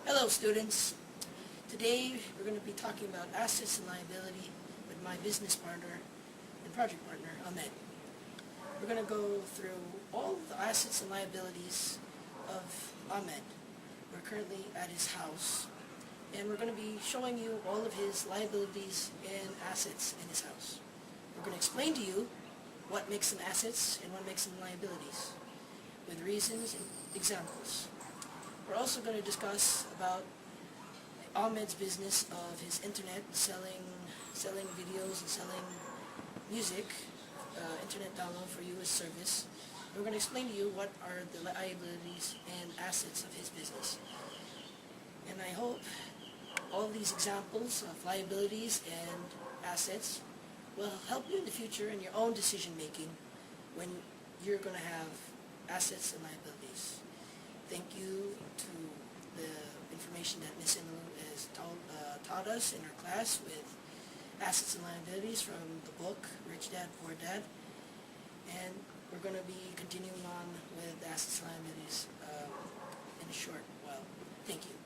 Hello students. Today we're going to be talking about assets and liability with my business partner and project partner, Ahmed. We're going to go through all the assets and liabilities of Ahmed. We're currently at his house and we're going to be showing you all of his liabilities and assets in his house. We're going to explain to you what makes them assets and what makes them liabilities with reasons and examples. We're also going to discuss about Ahmed's business of his internet, selling videos and selling music, internet download for you as service. And we're going to explain to you what are the liabilities and assets of his business. And I hope all these examples of liabilities and assets will help you in the future in your own decision making when you're going to have assets and liabilities. Thank you to the information that Ms. Inu has taught us in her class with assets and liabilities from the book Rich Dad, Poor Dad. And we're going to be continuing on with assets and liabilities in a short while. Thank you.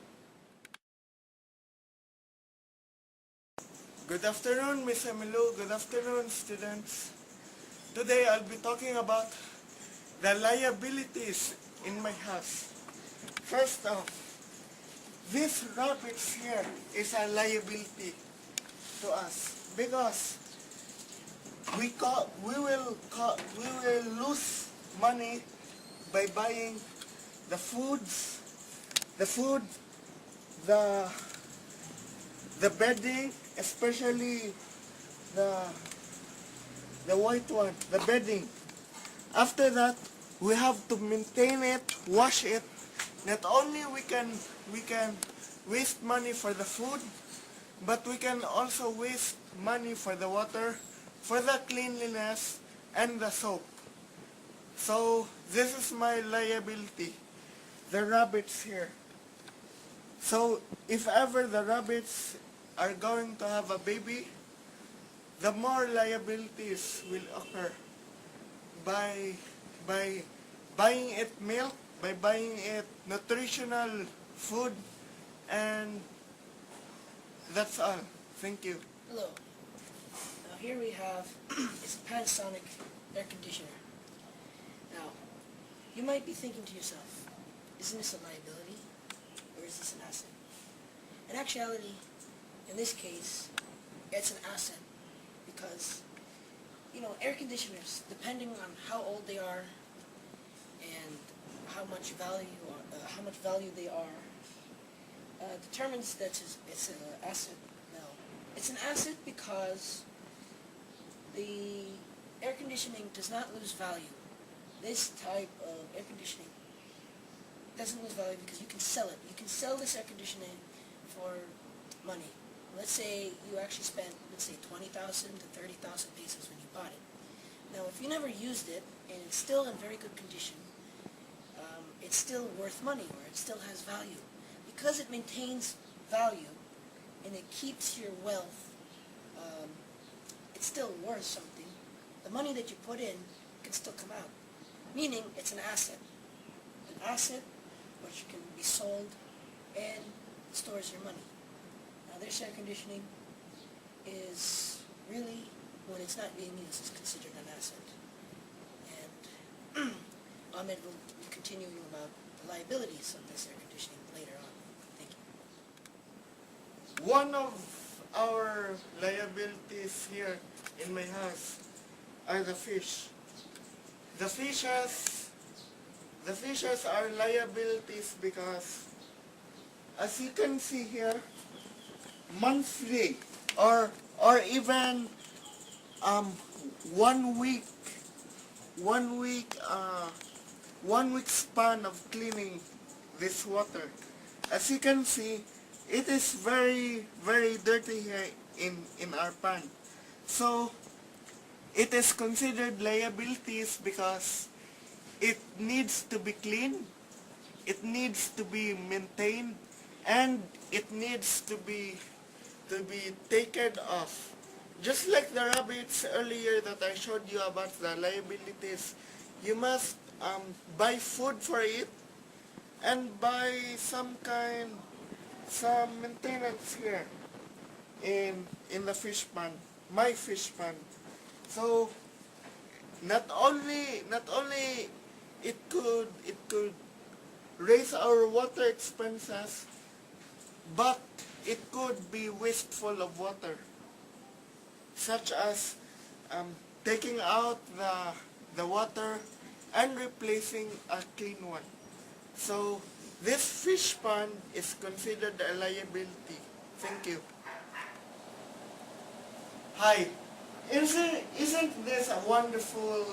Good afternoon, Ms. Emilu. Good afternoon, students. Today I'll be talking about the liabilities in my house. First off, this rabbits here is a liability to us because we will lose money by buying the bedding, especially the white one, the bedding. After that, we have to maintain it, wash it. Not only we can waste money for the food, but we can also waste money for the water, for the cleanliness, and the soap. So this is my liability, the rabbits here. So if ever the rabbits are going to have a baby, the more liabilities will occur by buying it milk, by buying it nutritional food, and that's all. Thank you. Hello. Now here we have is a Panasonic air conditioner. Now, you might be thinking to yourself, isn't this a liability or is this an asset? In actuality, in this case, it's an asset because, air conditioners, depending on how old they are and how much value they are, determines that it's an asset. Now, it's an asset because the air conditioning does not lose value. This type of air conditioning doesn't lose value because you can sell it. You can sell this air conditioning for money. Let's say you actually spent, let's say, 20,000 to 30,000 pesos when you bought it. Now, if you never used it and it's still in very good condition, it's still worth money, or it still has value. Because it maintains value and it keeps your wealth, it's still worth something. The money that you put in can still come out. Meaning, it's an asset. An asset which can be sold and stores your money. Now, this air conditioning is really, when it's not being used, is considered an asset. And Ahmed will be continuing about the liabilities of this air conditioning later on. Thank you. One of our liabilities here in my house are the fish. The fishes are liabilities because, as you can see here, monthly or even 1 week span of cleaning this water. As you can see, it is very, very dirty here in our pond. So it is considered liabilities because it needs to be cleaned, it needs to be maintained, and it needs to be taken off. Just like the rabbits earlier that I showed you about the liabilities, you must buy food for it and buy some kind some maintenance here in the fish pond, my fish pond. So not only it could raise our water expenses, but it could be wasteful of water, such as taking out the water and replacing a clean one. So this fish pond is considered a liability. Thank you. Hi. Isn't this a wonderful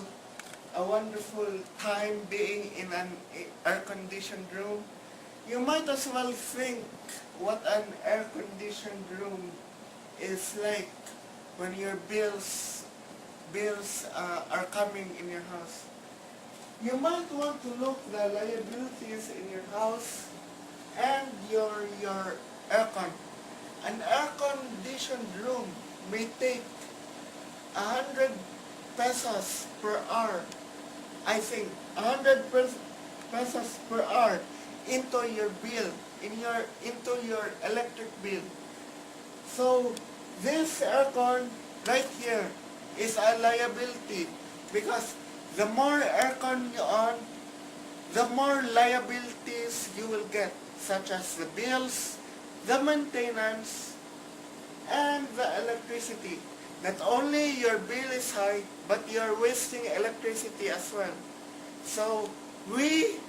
time being in an air-conditioned room? You might as well think what an air-conditioned room is like when your bills are coming in your house. You might want to look the liabilities in your house and your aircon. An air-conditioned room may take 100 pesos per hour. I think 100 pesos per hour into your bill, into your electric bill. So this aircon right here is a liability, because the more aircon you on, the more liabilities you will get, such as the bills, the maintenance, and the electricity. Not only your bill is high, but you're wasting electricity as well. So we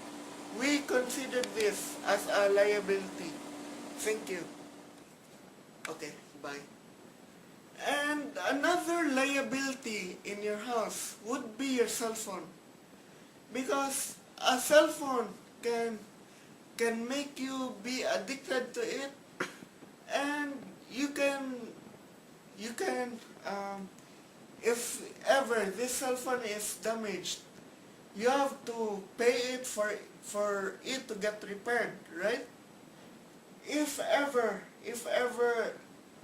consider this as a liability. Thank you. Okay, bye. And another liability in your house would be your cell phone, because a cell phone can make you be addicted to it, and you can if ever this cell phone is damaged, you have to pay it for it to get repaired, right? If ever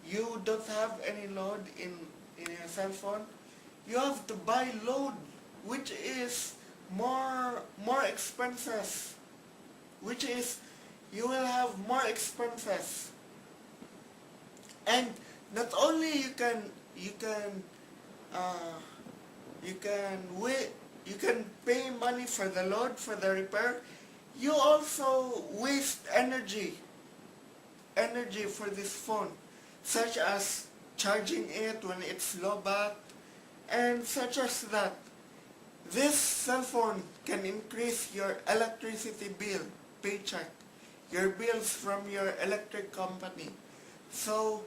you don't have any load in your cell phone, you have to buy load, which is more expenses, which is you will have more expenses. And not only you can pay money for the load, for the repair, you also waste energy for this phone, such as charging it when it's low bat, and such as that. This cell phone can increase your electricity bill, paycheck, your bills from your electric company. So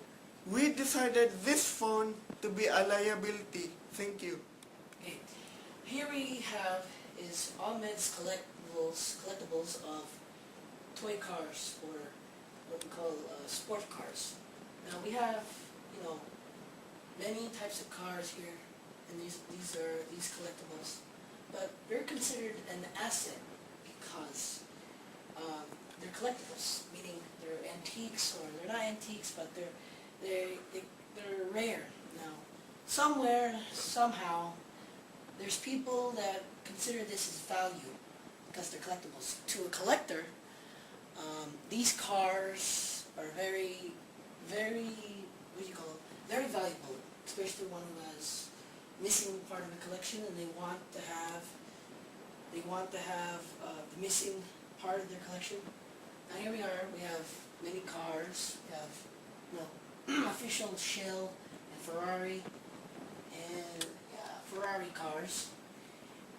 we decided this phone to be a liability. Thank you. Okay. Here we have is Ahmed's collectibles of toy cars, or what we call sport cars. Now we have, many types of cars here, and these collectibles, but they're considered an asset because they're collectibles, meaning they're antiques, or they're not antiques, but they're rare. Now, somewhere, somehow, there's people that consider this as value because they're collectibles. To a collector, these cars are very, very, very valuable, especially one who has missing part of a collection and they want to have the missing part of their collection. Now here we are. We have many cars. We have official Shell and Ferrari and Ferrari cars.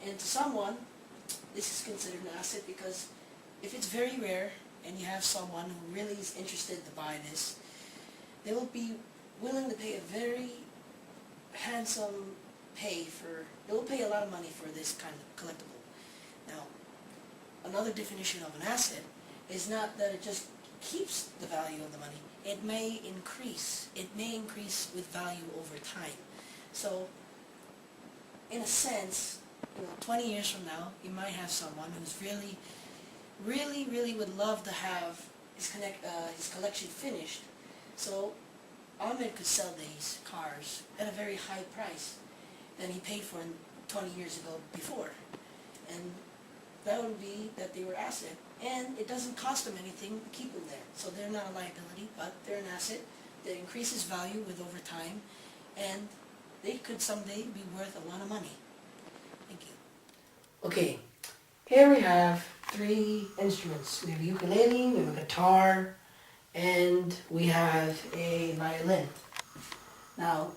And to someone, this is considered an asset because if it's very rare and you have someone who really is interested to buy this, they will be willing to pay a very handsome they will pay a lot of money for this kind of collectible. Now, another definition of an asset is not that it just keeps the value of the money. It may increase. It may increase with value over time. So, in a sense, 20 years from now, you might have someone who's really would love to have his collection finished. So, Ahmed could sell these cars at a very high price than he paid for 20 years ago before. And that would be that they were asset and it doesn't cost them anything to keep them there. So they're not a liability, but they're an asset that increases value with over time, and they could someday be worth a lot of money. Thank you. Okay, here we have 3 instruments. We have a ukulele, we have a guitar, and we have a violin. Now,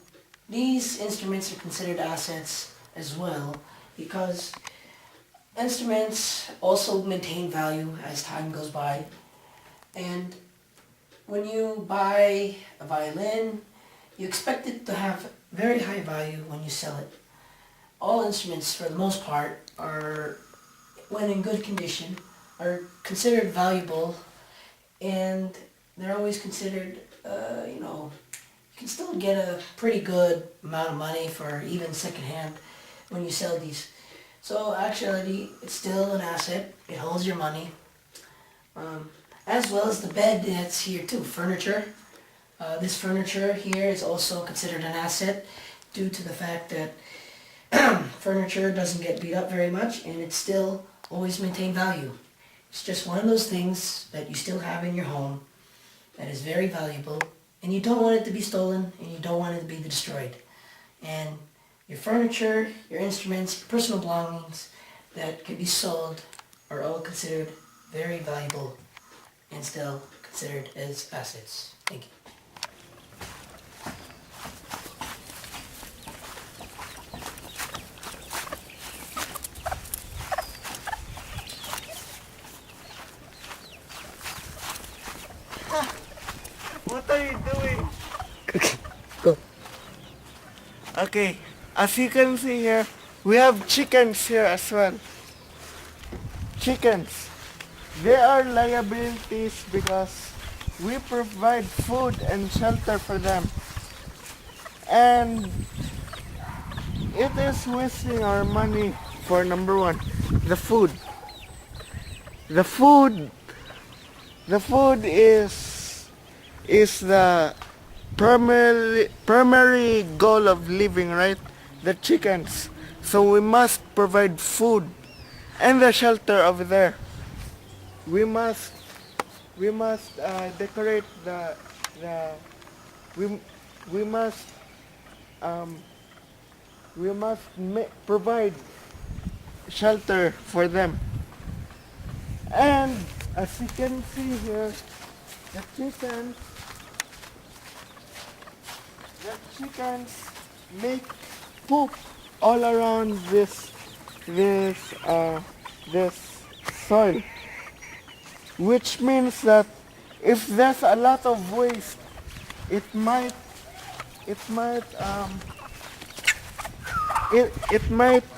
these instruments are considered assets as well because instruments also maintain value as time goes by. And when you buy a violin, you expect it to have very high value when you sell it. All instruments, for the most part, are, when in good condition, are considered valuable, and they're always considered, you can still get a pretty good amount of money for even secondhand when you sell these. So actually, it's still an asset. It holds your money. As well as the bed that's here too, furniture. This furniture here is also considered an asset due to the fact that furniture doesn't get beat up very much and it still always maintain value. It's just one of those things that you still have in your home that is very valuable, and you don't want it to be stolen and you don't want it to be destroyed. And your furniture, your instruments, your personal belongings that can be sold are all considered very valuable and still considered as assets. Thank you. What are you doing? Okay, go. Okay, as you can see here, we have chickens here as well. Chickens. They are liabilities because we provide food and shelter for them. And it is wasting our money for number 1, the food. The food is the primary goal of living, right? The chickens. So we must provide food and the shelter over there. We must decorate we must provide shelter for them. And as you can see here, the chickens make poop all around this soil, which means that if there's a lot of waste, it might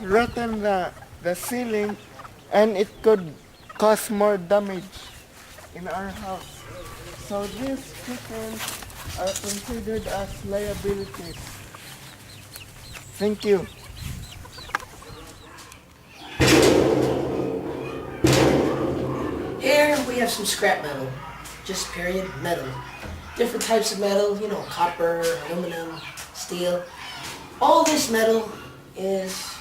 rotten the ceiling, and it could cause more damage in our house. So these chickens are considered as liabilities. Thank you. Here we have some scrap metal, just period metal. Different types of metal, copper, aluminum, steel. All this metal is,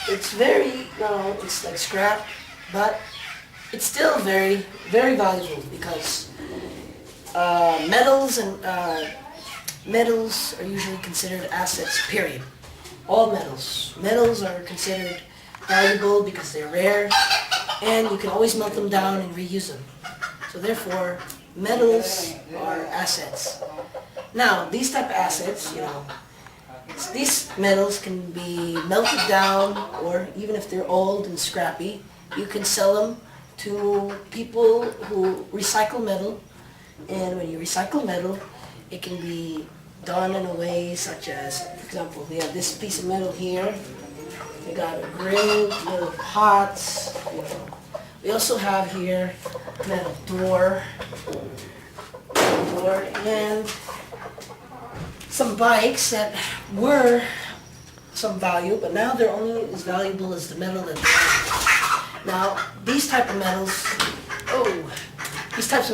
it's very, it's like scrap, but it's still very, very valuable because metals are usually considered assets, period. All metals. Metals are considered valuable because they're rare, and you can always melt them down and reuse them. So therefore, metals are assets. Now, these type of assets, these metals can be melted down, or even if they're old and scrappy, you can sell them to people who recycle metal. And when you recycle metal, it can be done in a way such as, for example, we have this piece of metal here. We got a grill, little pots. We also have here metal door, and some bikes that were some value, but now they're only as valuable as the metal that they are. Now, these types of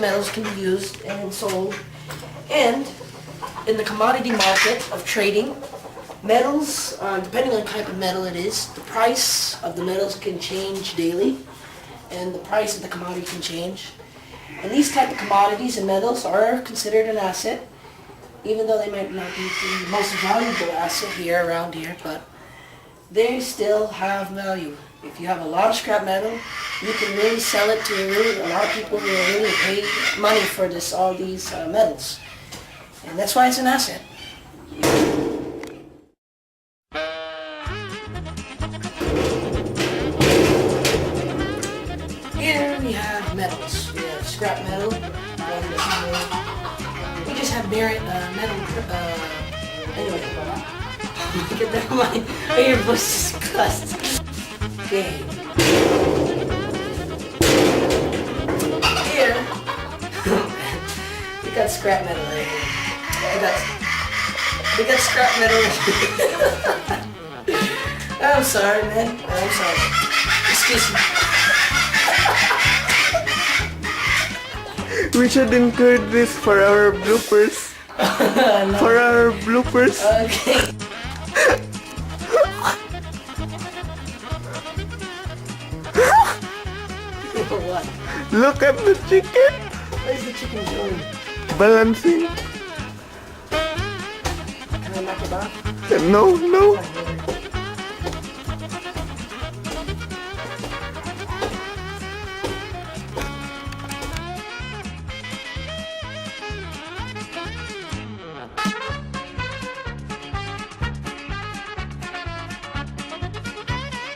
metals can be used and sold, and in the commodity market of trading, metals, depending on the type of metal it is, the price of the metals can change daily. and the price of the commodity can change. And these type of commodities and metals are considered an asset, even though they might not be the most valuable asset here around here, but they still have value. If you have a lot of scrap metal, you can really sell it to a lot of people who will really pay money for all these metals. And that's why it's an asset. Here we have metals. We have scrap metal. We just have metal. Anyway, never mind. Your voice is cussed. Okay. Here, we got scrap metal right here. We got scrap metal right here. I'm sorry, man. I'm sorry. Excuse me. We should include this for our bloopers. No. For our bloopers. Okay. What? Look at the chicken. Where's the chicken going? Balancing. Can I knock it off? No, no. Oh,